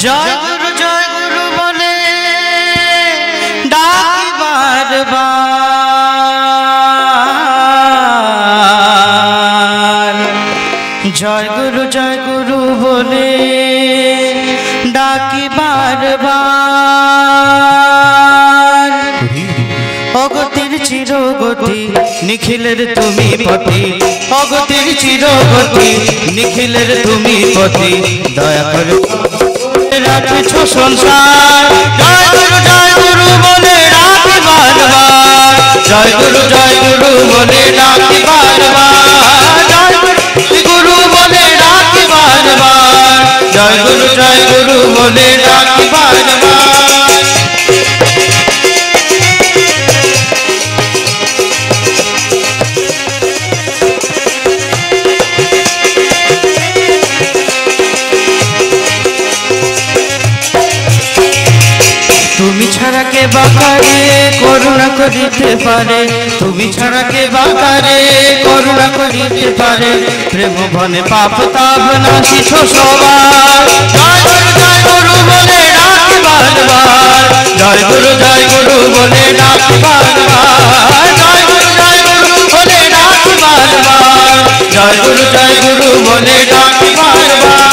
জয় গুরু বলে ডাকি বারবার। জয় গুরু বলে ডাকি বারবার। অগতির চিরগতি নিখিলের তুমি পতি, অগতির চিরগতি নিখিলের তুমি পতি। দয়া করে রাখছ সংসার। জয় গুরু বলে ডাকি বারবার। জয় গুরু বলে ডাকি বারবার। জয় গুরু বলে ডাকি বারবার। জয় গুরু বলে ডাকি বারবার। তুমি ছাড়া কে বাকারে করুণা করিতে পারে, তুমি ছাড়া কে বাকারে করুণা করিতে পারে। প্রেম বনে পাপ তাপ নাশিছ সবার। জয় গুরু বলে ডাকি বারবার। জয় গুরু বলে ডাকি বারবার। জয় গুরু বলে ডাকি বারবার। জয় গুরু বলে ডাকি বারবার।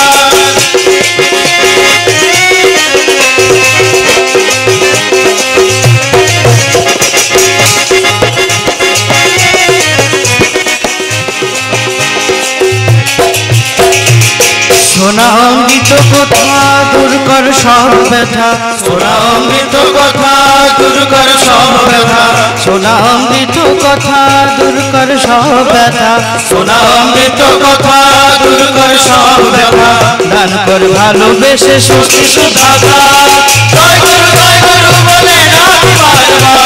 সোনা অমৃত কথা দূর কর সব ব্যথা। সোনা অমৃত কথা দূর কর সব ব্যথা। সোনা অমৃত কথা দূর কর সব ব্যথা। সোনা অমৃত কথা দূর কর সব ব্যথা। দান কর ভালোবেসে সুখী সুধাতা। জয় গুরু বলে ডাকি বারবার।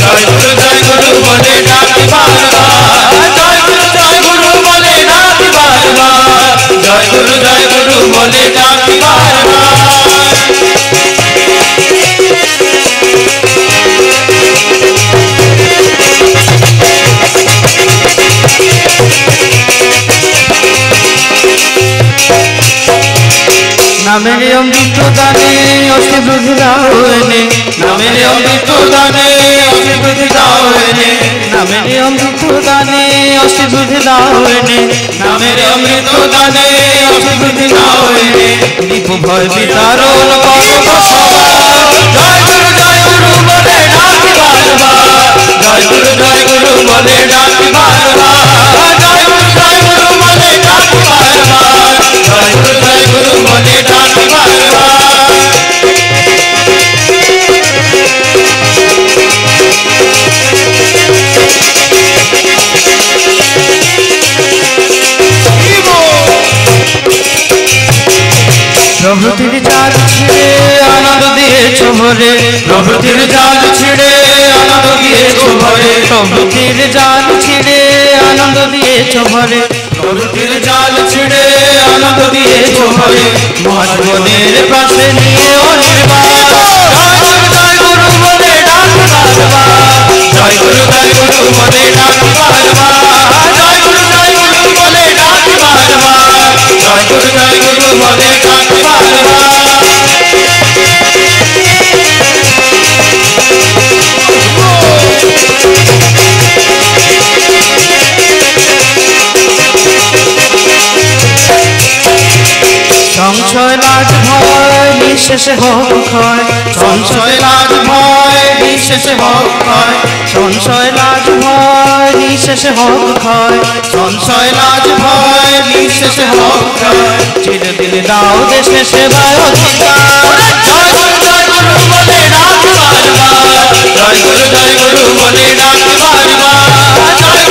জয় গুরু বলে ডাকি বারবার। জয় গুরু বলে ডাকি বারবার। জয় গুরু বলে ডাকি বারবার। নামের অমৃত দানে অসিবৃদ্ধি দাও এনে। নামের অমৃত দানে অসিবৃদ্ধি দাও এনে। নামের অমৃত দানে অসিবৃদ্ধি দাও এনে। নামের অমৃত দানে অসিবৃদ্ধি দাও এনে। রিপু ভয় বিতারণ করো সবার। জয় গুরু বলে ডাকি বারবার। জয় গুরু বলে ডাকি বারবার। জয় গুরু বলে ডাকি বারবার। জয় গুরু বলে ডাকি বারবার। প্রভৃতির জাল ছিঁড়ে আনন্দ দিয়েছ ভরে। প্রভৃতির জাল ছিঁড়ে আনন্দ দিয়েছ ভরে। প্রভৃতির জাল ছিঁড়ে আনন্দ দিয়েছ ভরে। প্রভৃতির জাল ছিঁড়ে আনন্দ দিয়েছ ভরে। মহাজনের পাশে নিয়ে অনির্বাণ। জয় গুরু বলে ডাকি বারবার। জয় গুরু বলে ডাকি বারবার। জয় গুরু বলে ডাকি বারবার। জয় গুরু বলে ডাকি বারবার। সংশয় লাজ ভয় নিঃশেষে হোক ক্ষয়। সংশয় লাজ ভয় নিঃশেষে হোক ক্ষয়। সংশয় লাজ ভয় নিঃশেষে হোক ক্ষয়। সংশয় লাজ ভয় নিঃশেষে হোক ক্ষয়। চিরদিন দাও দেশে সেবায় অধিকার। জয় গুরু বলে ডাকি বারবার। জয় গুরু বলে ডাকি বারবার।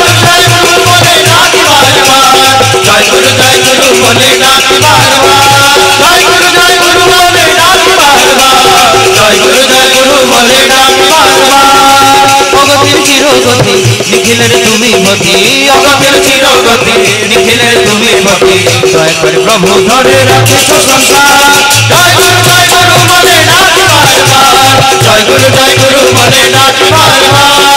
জয় গুরু বলে ডাকি বারবার। জয় গুরু বলে ডাকি বারবার। জয় গুরু বলে ডাকি বারবার। জয় গুরু বলে ডাকি বারবার। অগতির চিরগতি নিখিলের তুমি মতি। অগতির চিরগতি নিখিলের তুমি মতি। দয়া করে প্রভু ধরে রাখিছ সংসার। জয় গুরু বলে ডাকি বারবার। জয় গুরু বলে ডাকি বারবার।